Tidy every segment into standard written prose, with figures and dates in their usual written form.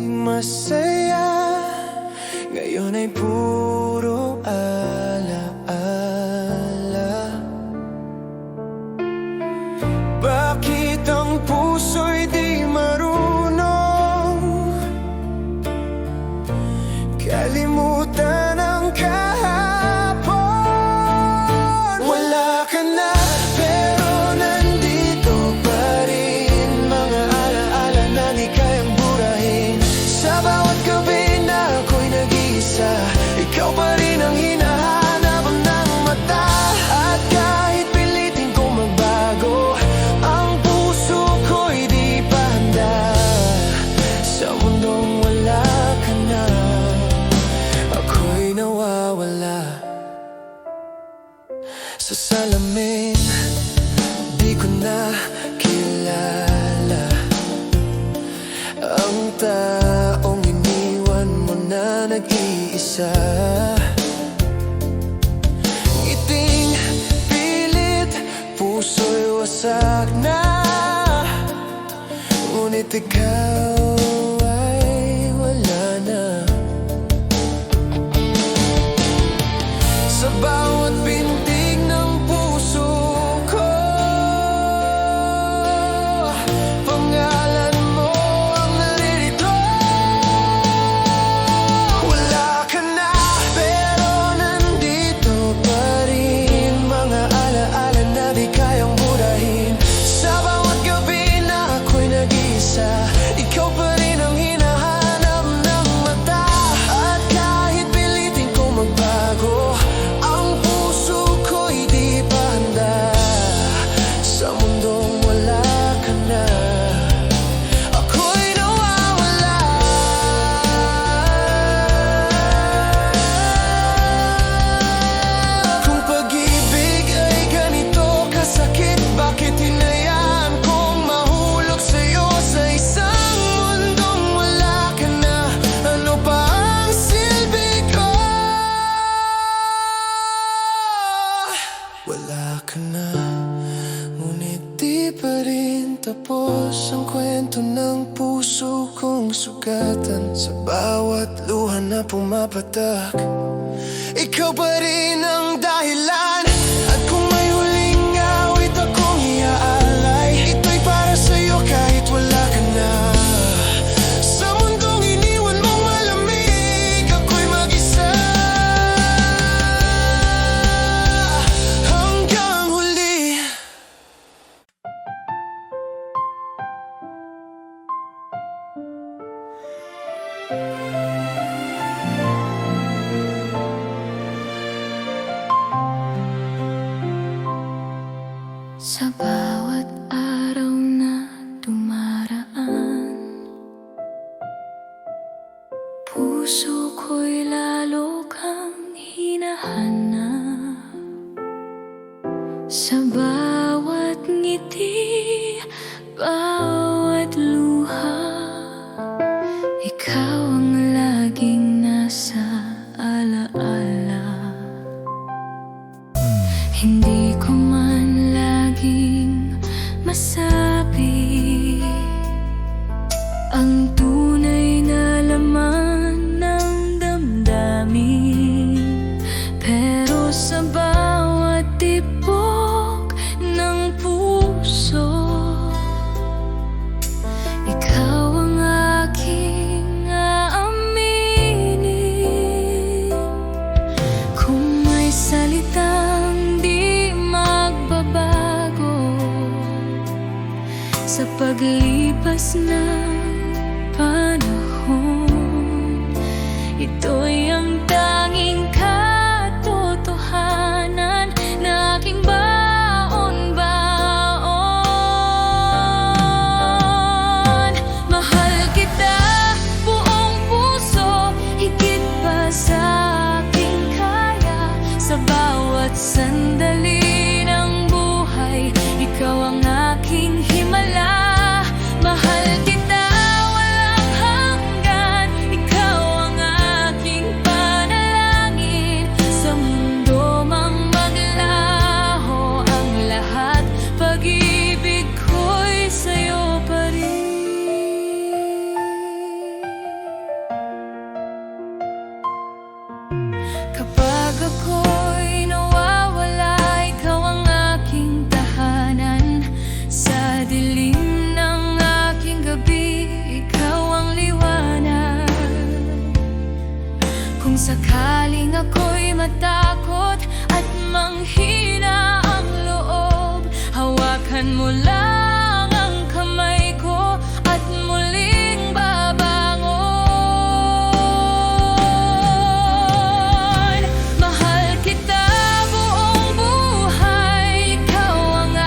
masaya, ngayon ay puro alaala. Bakit ang puso'y di marunong kalimutan ang kahapon? Wala ka na, pero nandito pa rin mga alaala na di kayang burahin. Sa bawat gabi na ako'y nag-iisa, ikaw pa rin ang hinahanap ng mata. At kahit pilitin kong magbago, ang puso ko'y di pa handa. Sa mundong wala ka na, ako'y nawawala. Sa salamin, di ko na kilala ang taong iniwan mo na nag-iisa. Ngiting pilit, puso'y wasak na, ngunit ikaw ay wala na. Sa bawat bintig ng puso ko, pangalan mo ang naririto. Wala ka na, pero nandito pa rin mga alaala na di kayang burahin. Sa bawat gabi na ako'y nag-iisa, ikaw pa rin ang hinahanap ng mata. At kahit pilitin kong magbago, ang puso ko'y di pa handa. Sa mundong wala ka na, ako'y nawawala. Kung pag-ibig ay ganito kasakit, bakit hinayaan kong mahulog sa'yo sa isang mundong wala ka na? Ano pa ang silbi ko? Wala ka na, ngunit di pa rin tapos ang kwento ng puso kong sugatan. Sa bawat luha na pumapatak, ikaw pa rin ang dahilan. At kung may huling awit akong iaalay, ito'y para sa'yo kahit wala ka na. Sa mundong iniwan mong malamig, ako'y mag-isa hanggang huli. Sa bawat araw na dumaraan, puso ko'y lalo kang hinahanap. Sa bawat ngiti, bawat luha, ikaw ang laging nasa alaala. Hindi ko man laging masabi ang tunay na laman ng damdamin, pero sa bawat tibok ng puso, ikaw ang aking aaminin. Kung may salitang di magbabago sa paglipas ng panahon, ito'y ang tanging katotohanan na aking baon-baon. Mahal kita buong puso, higit pa sa aking kaya. Sa bawat sandali ng buhay, ikaw ang aking himala. Mahal kita Kung sakaling ako'y matakot at manghina ang loob, hawakan mo lang ang kamay ko at muling babangon. Mahal kita buong buhay, ikaw ang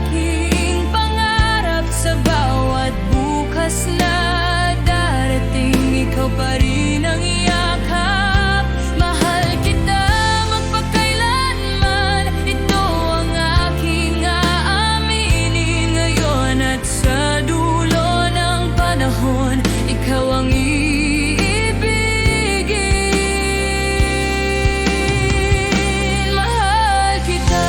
aking pangarap. Sa bawat bukas na darating, ikaw pa rin ang yakap. Mahal kita magpakailanman, ito ang aking aaminin. Ngayon at sa dulo ng panahon, ikaw ang iibigin. Mahal kita.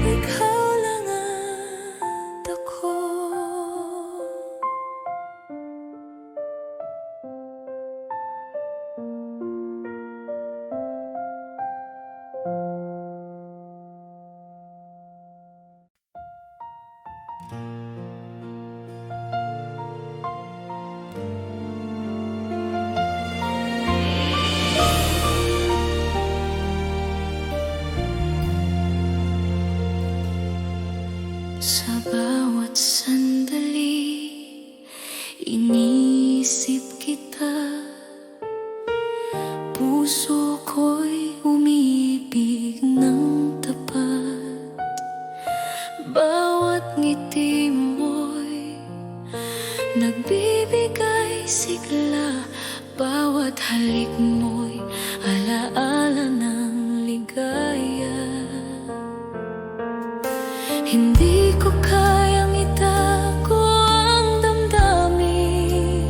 Ikaw lang at ako. Sa bawat sandali, iniisip kita. Puso ko'y umiibig ng tapat. Bawat ngiti mo'y nagbibigay sigla. Bawat halik mo'y alaala ng ligaya. Hindi ko kayang itago ang damdamin.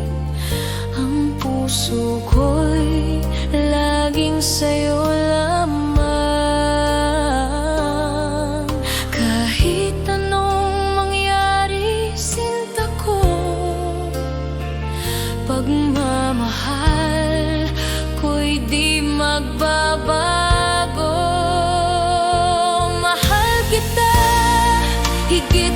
Ang puso ko'y laging sa'yo lamang. Kahit anong mangyari, sinta ko, pagmamahal ko'y di magbabago. Mahal kita higit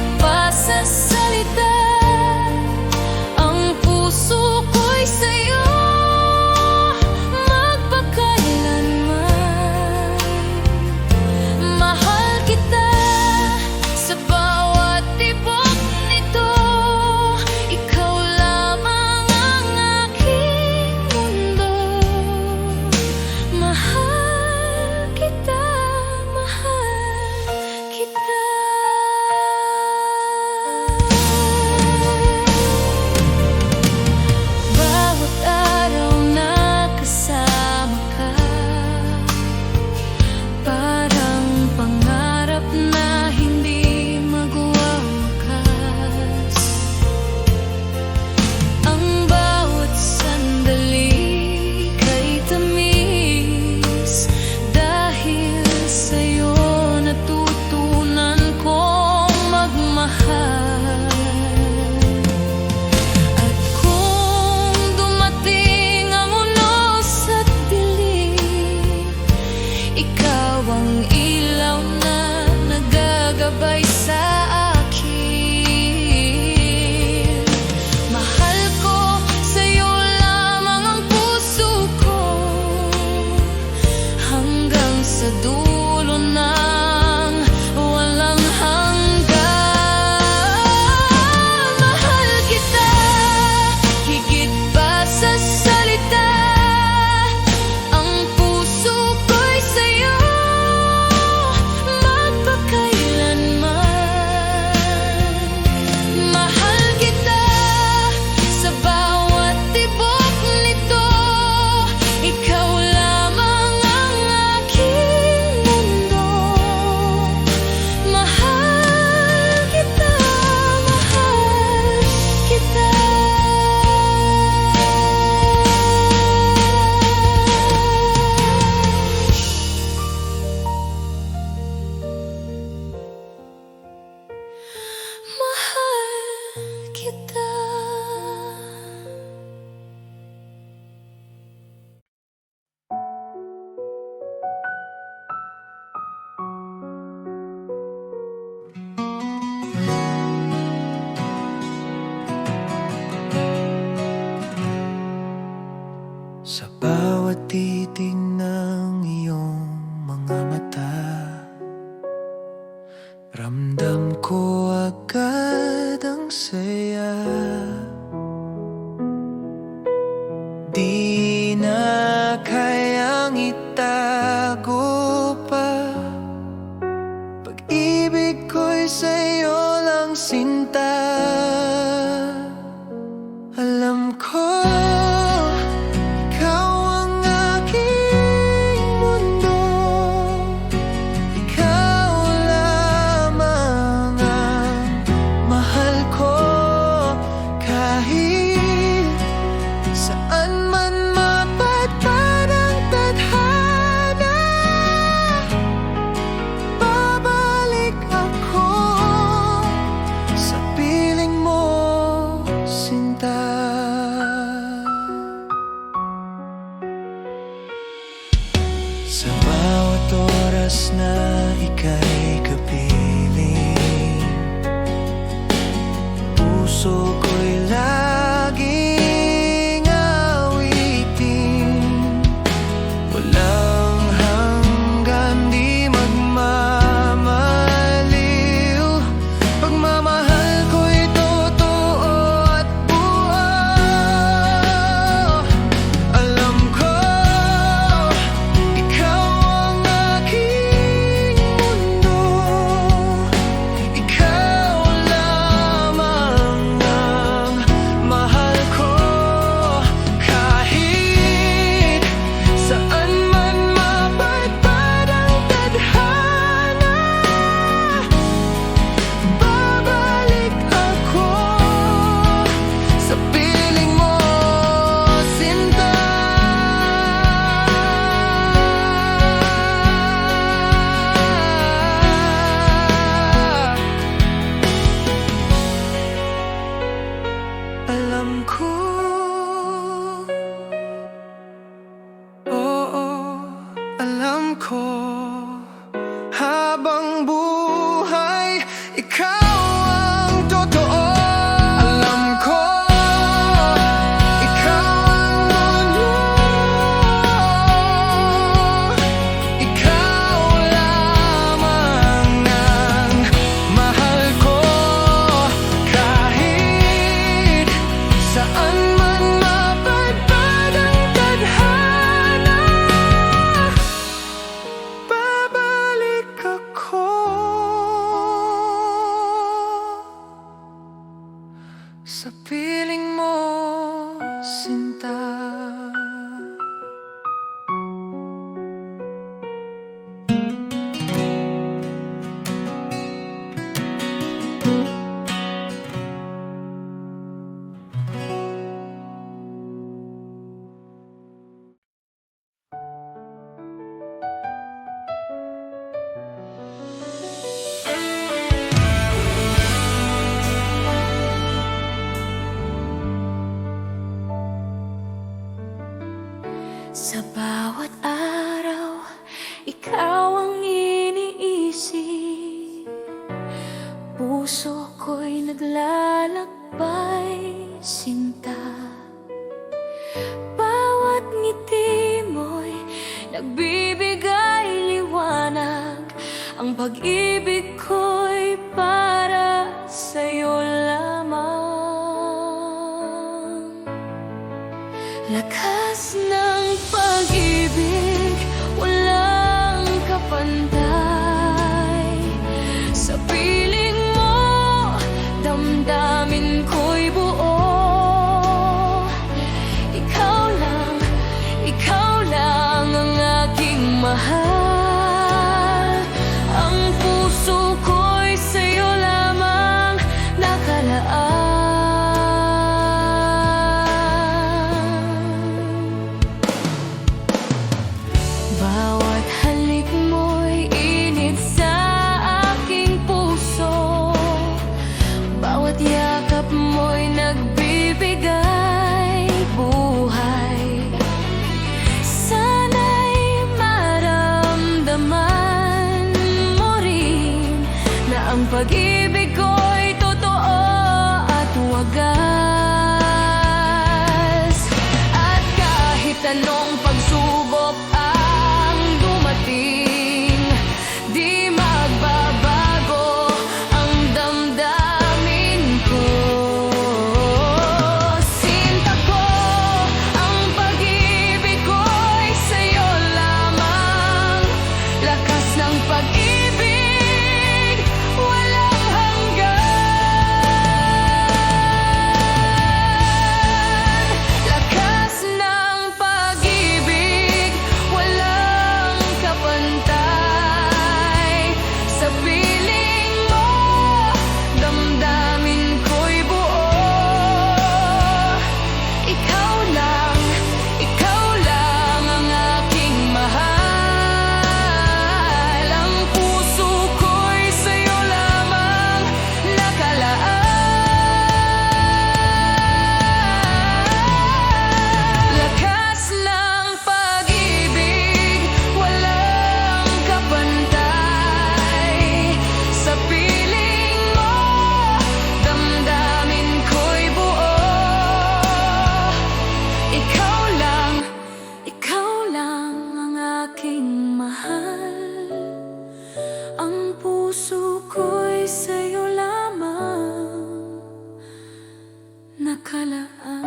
Ramdam ko agad ang saya, di na kayang itago pa. Pag-ibig ko'y sa'yo lang sinta. Alam ko ikaw ang aking mundo, ikaw lamang ang mahal ko. Kahit saan man mapadpad ang tadhana, babalik ako sa piling mo, sinta. Sa bawat oras na ika'y kapiling, puso ko'y laging awitin. Walang hanggan, di magmamaliw. Pagmamahal ko'y totoo at buo. Alam ko ikaw ang aking mundo, ikaw lamang ang mahal ko. Kahit saan man mapadpad ang tadhana, babalik ako sa piling mo, sinta. Alam ko, oo, alam ko, habang buhay, ikaw ang totoo. Alam ko, ikaw ang mundo, ikaw lamang ang mahal ko. Kahit saan man mapadpad ang tadhana, babalik ako sa piling mo, sinta. Sa bawat araw, ikaw ang iniisip. Puso ko'y naglalakbay, sinta. Bawat ngiti mo'y nagbibigay liwanag. Ang pag-ibig ko'y para sa'yo lamang. Lakas ng pag-ibig, walang kapantay. Sa piling mo, damdamin ko'y buo. Ikaw lang ang aking mahal. Ang puso ko'y sa'yo lamang nakalaan. Bawat halik mo'y init sa aking puso. Bawat yakap mo'y nagbibigay buhay. Sana'y maramdaman mo rin na ang pag-ibig ko'y totoo at wagas. At kahit anong pagsubok ang dumating, di magbabago puso ko'y sa'yo lamang nakalaan.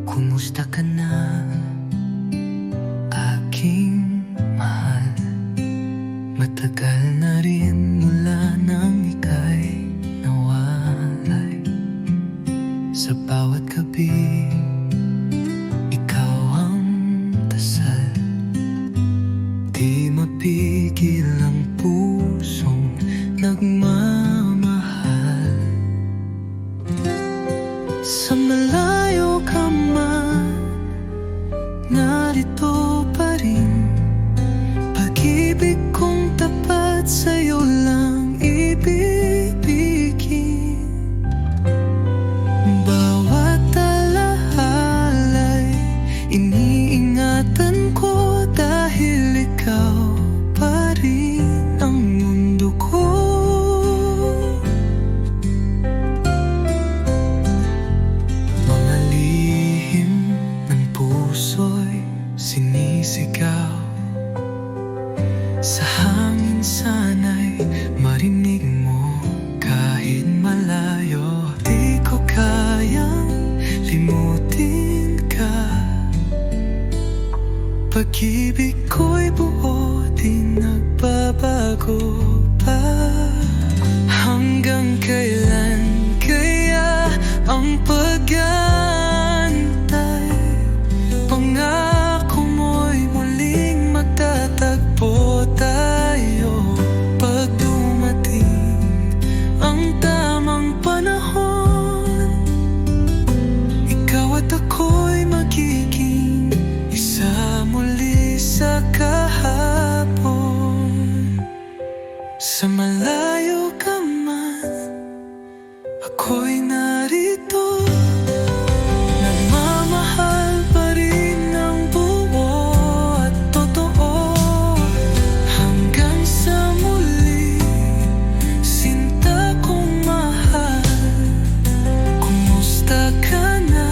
Kumusta ka na, aking mahal? Matagal na rin mula nang ika'y nawalay. Sa bawat gabi, ikaw ang dasal. Di mapigil ang pusong nagmamahal. Sa malayo ka man, narito pa rin. Pag-ibig kong tapat sa'yo lang ibibigin. Bawat alahala'y iniingatan ko, dahil ikaw pa rin ang mundo ko. Mga lihim ng puso'y sinisigaw. Sa hangin sana'y marinig mo kahit malayo. Di ko kayang limutin ka. Pag-ibig ko'y buo, di nagbabago pa. Hanggang kailan kaya ang pag-aantay? Pangako mo'y muling magtatagpo tayo. Pag dumating ang tamang panahon, ikaw at ako'y magiging isa muli sa kahapon. Sa malayo ka man, ako'y narito. Nagmamahal pa rin ng buo at totoo. Hanggang sa muli, sinta kong mahal. Kumusta ka na,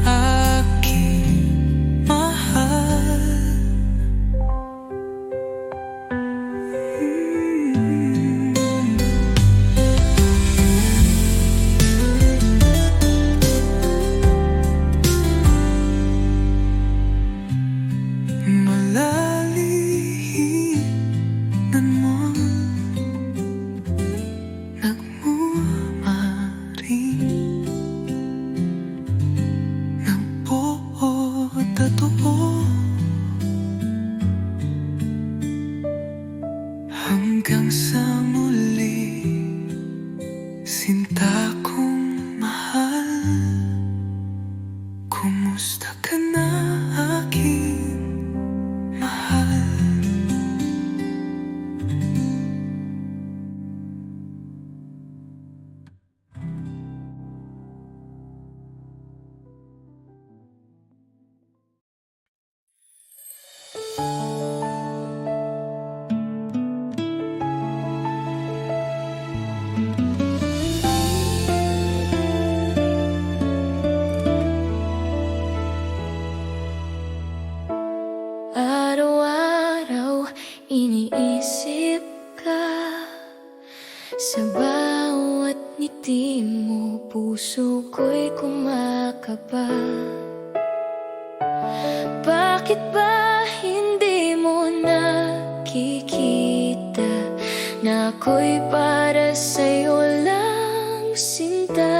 aking mahal? Malalihinan mo, nagmamaring ng buo at totoo. Hanggang sa muli, sinta kong mahal. Kumusta ka na, aking mahal? Araw-araw iniisip ka. Sa bawat ngiti mo, puso ko'y kumakaba. Bakit ba hindi mo nakikita na ako'y para sa'yo lang, sinta?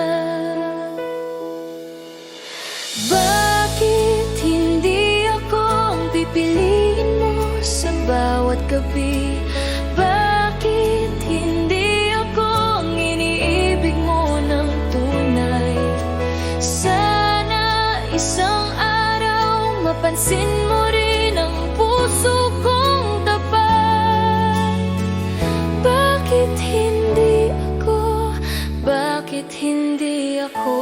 Bakit hindi ako ang pipiliin mo sa bawat gabi? Bakit hindi ako ang iniibig mo ng tunay? Sana isang araw mapansin mo rin ang puso kong tapat. Bakit hindi ako? Bakit hindi ako?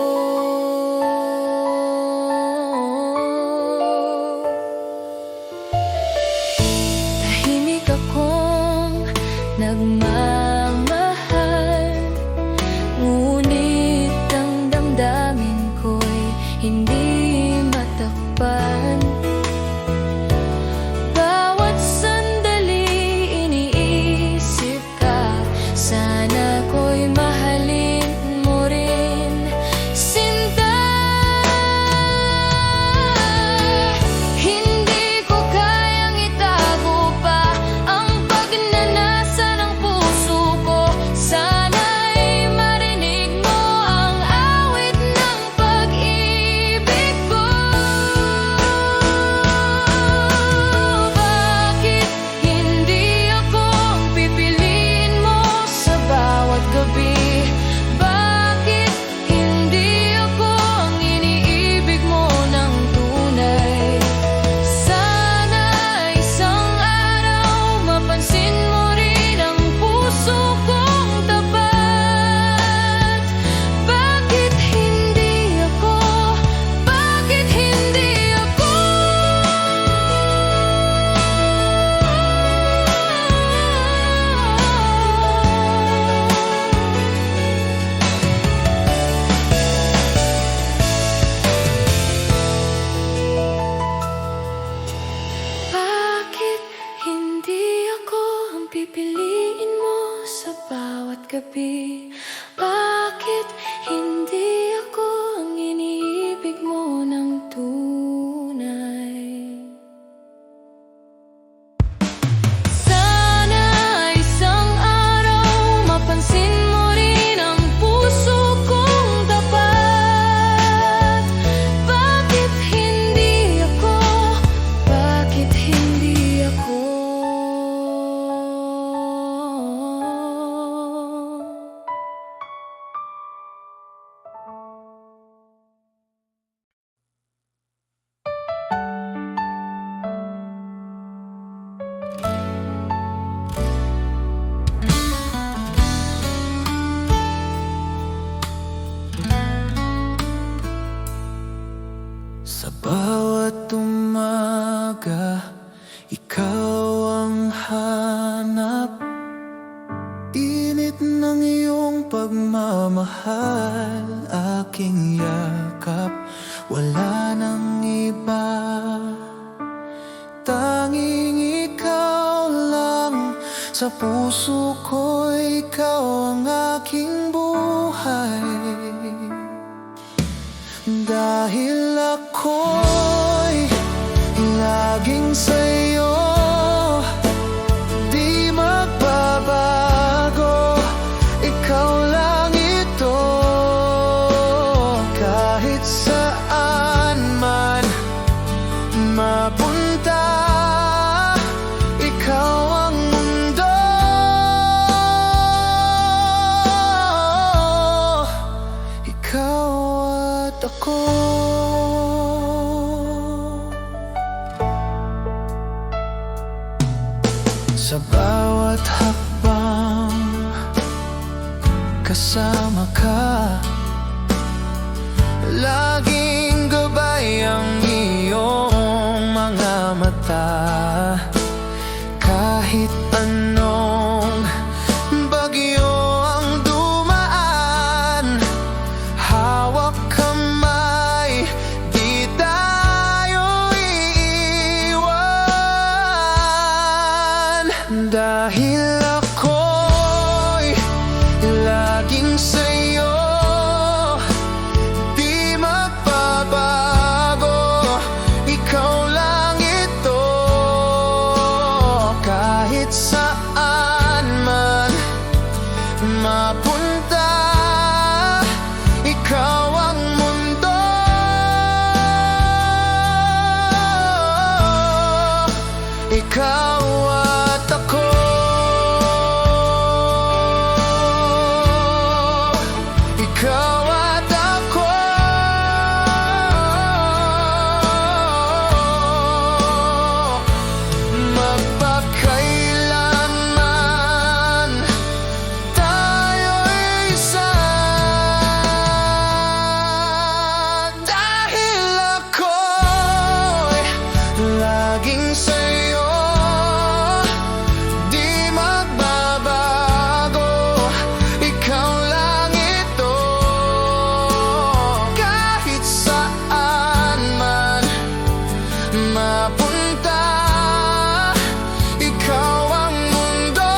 mahanap. Init ng iyong pagmamahal, aking yakap, wala nang iba. Tanging ikaw lang, sa puso ko ikaw ang aking buhay. Dahil ako'y laging sa'yo, di magbabago, ikaw lang ito. Kahit saan man mapunta, ikaw ang mundo. Ikaw at ako. Sa bawat hakbang kasama ka, laging gabay ang iyong mga mata. Kahit anong bagyo ang dumaan, hawak kamay, di tayo iiwan. Dahil ako'y laging sa'yo, di magbabago, ikaw lang ito. Kahit saan man mapunta, ikaw ang mundo. Ikaw at ako. Ikaw at ako. Magpakailanman tayo'y isa. Dahil ako'y laging sa'yo, di magbabago, ikaw lang ito. Kahit saan man mapunta, ikaw ang mundo.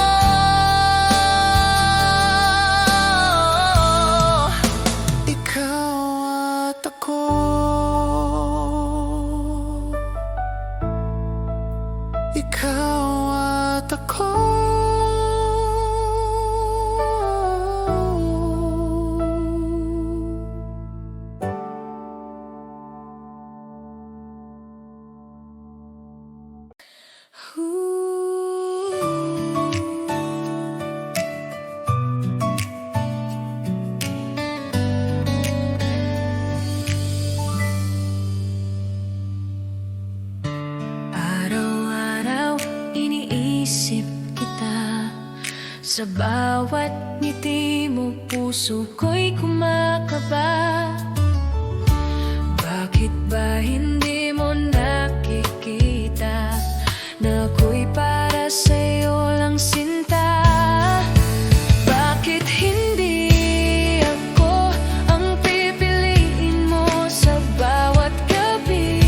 Ikaw at ako. Ikaw at ako. Araw-araw iniisip kita, sa bawat ngiti mo puso ko'y kumakaba. Bakit ba hindi mo nakikita na ako'y para sa'yo lang sinta? Bakit hindi ako ang pipiliin mo sa bawat gabi?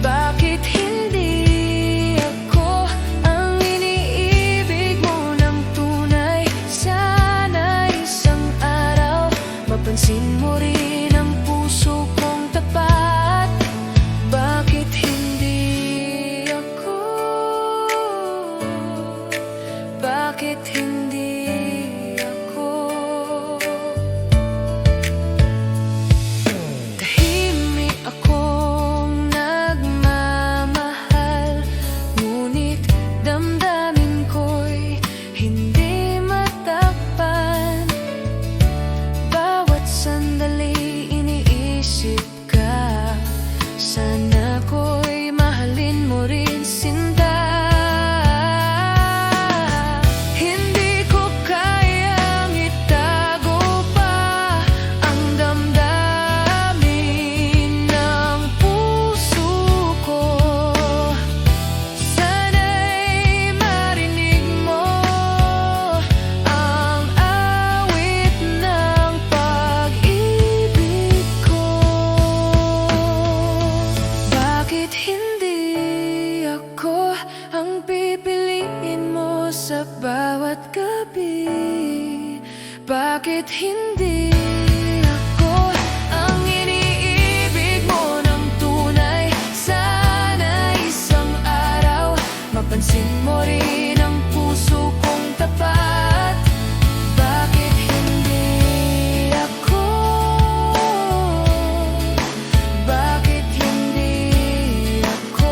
Bakit hindi ako ang iniibig mo ng tunay? Sana isang araw mapansin mo rin ang puso kong tapat. Bakit hindi ako ang iniibig mo ng tunay? Sana isang araw mapansin mo rin ang puso kong tapat. Bakit hindi ako? Bakit hindi ako?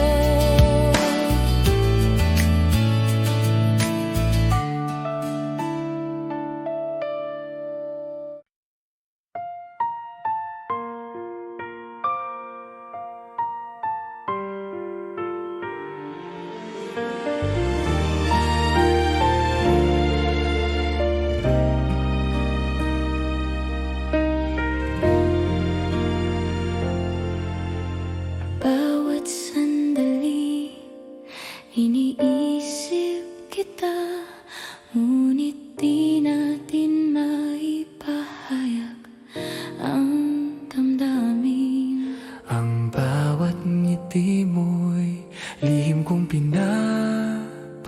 Bawat sandali, iniisip kita, ngunit di natin maipahayag ang damdamin. Ang bawat ngiti mo'y lihim kong pinapangarap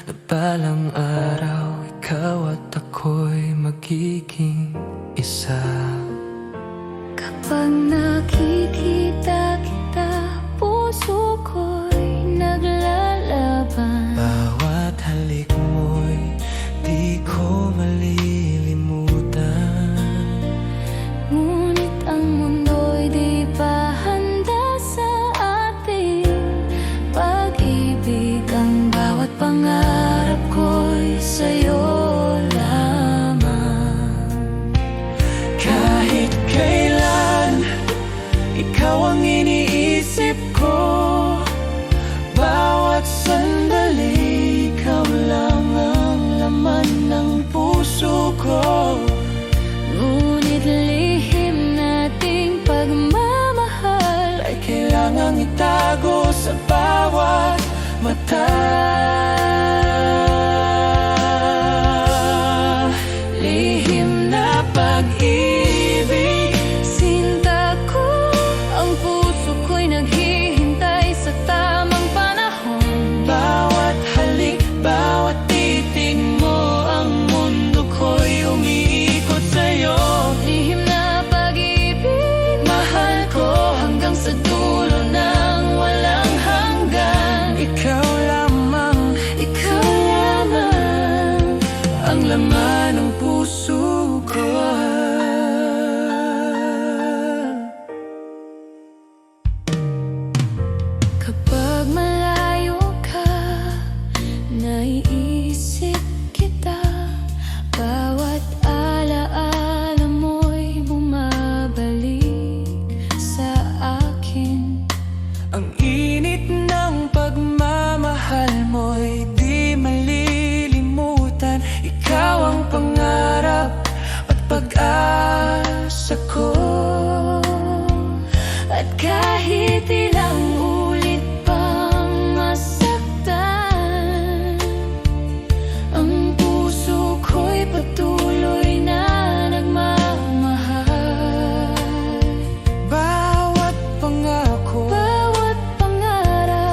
na balang araw ikaw at ako'y magiging isa. Kapag nakikita kita, puso ko'y naglalaban. Bawat halik mo'y di ko malilimutan. Ngunit ang mundo'y di pa handa sa ating pag-ibig. Ang bawat pangarap ko'y sa'yo lamang. Kahit kailan, ikaw ang iniisip ko. Bawat sandali, ikaw lang ang laman ng puso ko. Ngunit lihim nating pagmamahal Ay kailangang itago sa bawat mata. Lihim na pag-ibig, sinta ko, ang puso ko'y naghihintay sa tamang panahon. bawat halik, bawat titig mo, ang mundo ko'y umiikot sa'yo. Lihim na pag-ibig, mahal ko hanggang sa dulo ng walang hanggan. Ikaw lamang ang laman ng puso ko. Kapag malayo ka, naiisip kita. Bawat alaala mo'y bumabalik sa akin. Ang init ng pagmamahal mo'y di malilimutan. Ikaw ang pangarap at pag-asa ko. At kahit ilang ulit pang masaktan, ang puso ko'y patuloy na nagmamahal. Bawat pangako, Bawat pangarap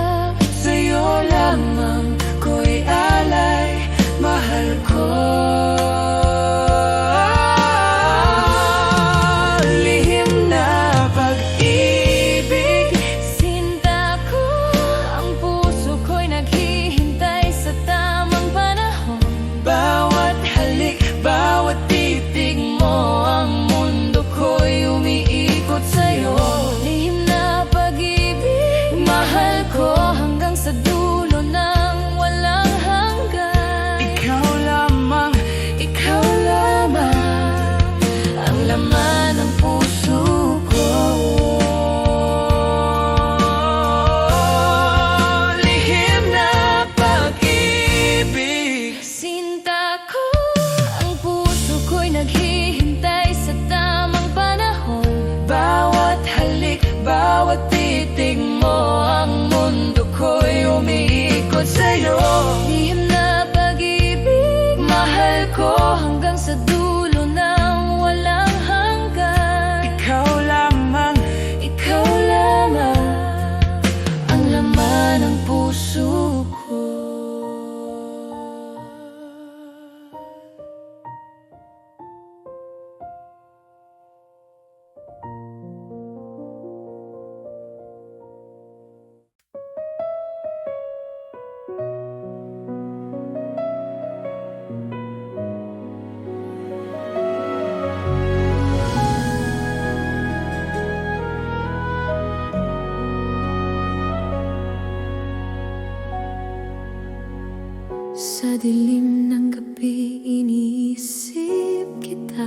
Sa dilim ng gabi iniisip kita.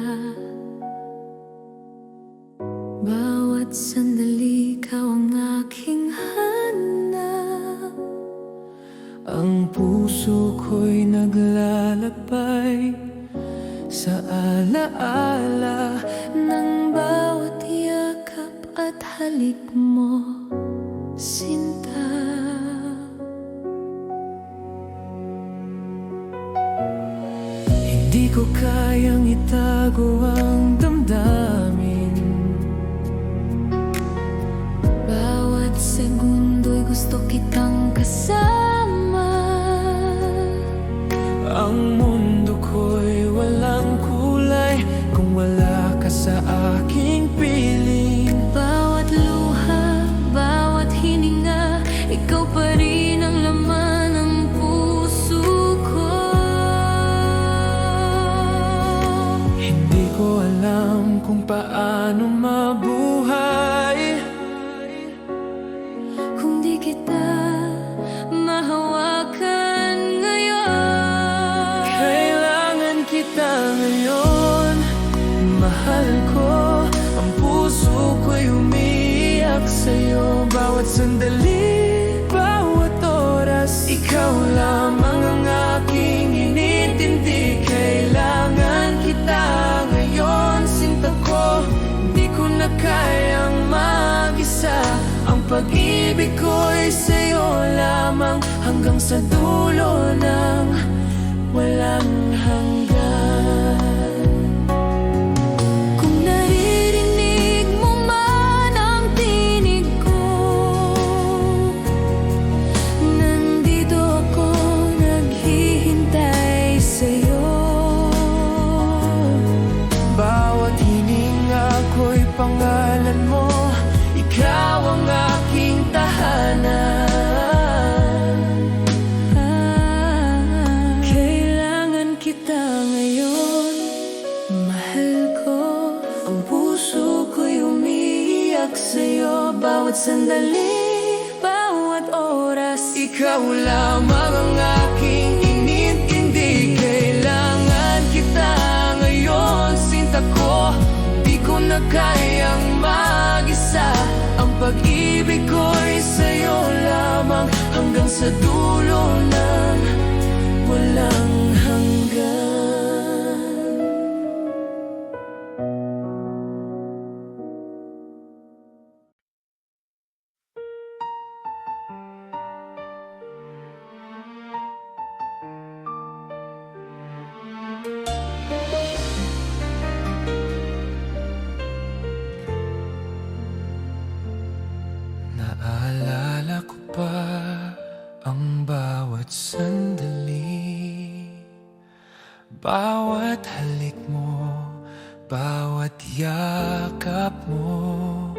Bawat sandali ikaw ang aking hanap. Ang puso ko'y naglalakbay sa alaala Ng bawat yakap at halik mo, sinta. Hindi ko kayang itago ang damdamin. Bawat segundo'y gusto kitang kasama. Ang mundo ko'y walang kulay kung wala ka sa aking piling. Bawat luha, bawat hininga, ikaw pa rin ang laman ng puso ko. Hindi ko alam kung paano mabuhay Kung di kita mahawakan ngayon. Kailangan kita ngayon, mahal ko. Ang puso ko'y umiiyak sa'yo. Bawat sandali, bawat oras, ikaw lamang ang aking inintindi. Kailangan kita ngayon, sinta ko. Di ko na kayang mag-isa. Ang pag-ibig ko'y sa'yo lamang, hanggang sa dulo ng walang hanggan. Kung naririnig mo man ang tinig ko, nandito ako naghihintay sa'yo. Bawat hininga ko'y pangalan mo. Ikaw ang aking tahanan. Kailangan kita ngayon, mahal ko. Ang puso ko'y umiiyak sa'yo. Bawat sandali, Bawat oras, ikaw lamang ang aking inintindi. Kailangan kita ngayon, sinta ko. Di ko na kayang mag-isa. Ang pag-ibig ko'y sa'yo lamang, hanggang sa dulo ng walang hanggan. Naalala ko pa ang bawat sandali, bawat halik mo, bawat yakap mo.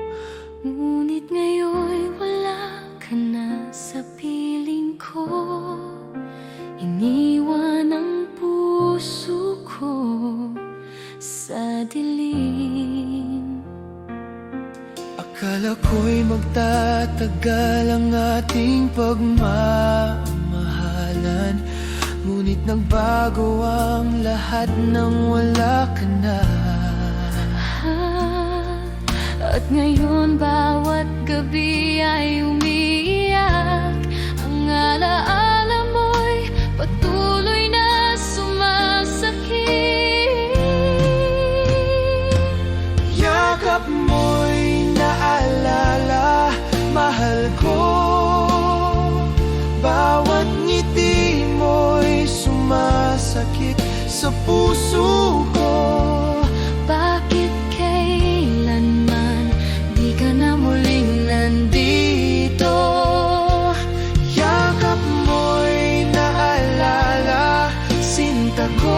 ngunit ngayon wala ka na sa piling ko. Iniwan ang puso ko sa dilim. Akala ko'y magtatagal ang ating pagmamahalan, ngunit nagbago ang lahat nang wala ka na. At ngayon bawat gabi ay umiiyak. Ang alaala mo'y patuloy na sumasakit. Yakap mo'y naalala, mahal ko. Bawat ngiti mo'y sumasakit sa puso ko. Bakit kailanman di ka na muling nandito? Yakap mo'y naalala, sinta ko.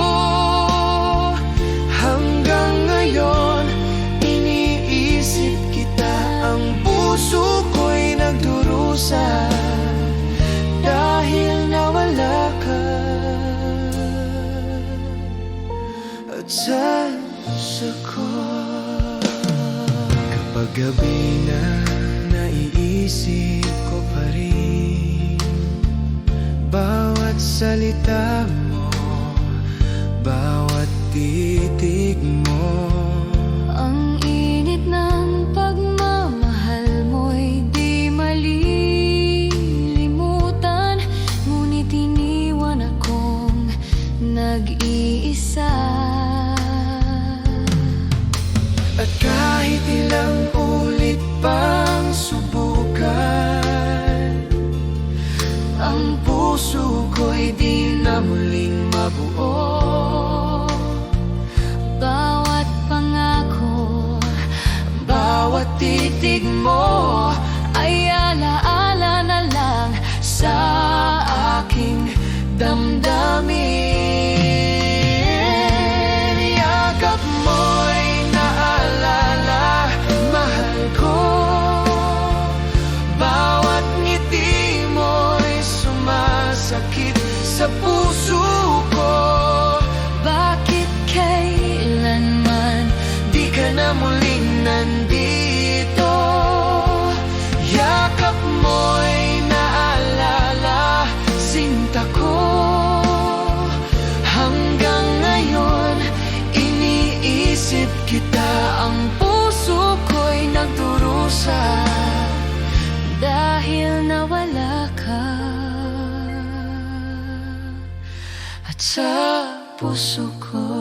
Hanggang ngayon, iniisip kita. Ang puso ko'y nagdurusa dahil nawala ka. At sa ko, kapag gabi na naiisip ko pa rin bawat salita mo, bawat titig mo. Ang init ng pagmamahal mo'y di malilimutan, ngunit iniwan akong nag-iisa. At kahit ilang ulit pang subukan, ang puso ko'y di na muling mabuo. Bawat pangako, Bawat titig mo ay alaala na lang sa aking damdamin. Yakap mo'y naalala, mahal ko. Bawat ngiti mo'y sumasakit sa puso ko. bakit kailanman Di ka na muling nandito. Yakap mo'y naalala, sinta ko. Hanggang ngayon, iniisip kita. ang puso ko'y nagdurusa dahil nawala ka. At sa puso ko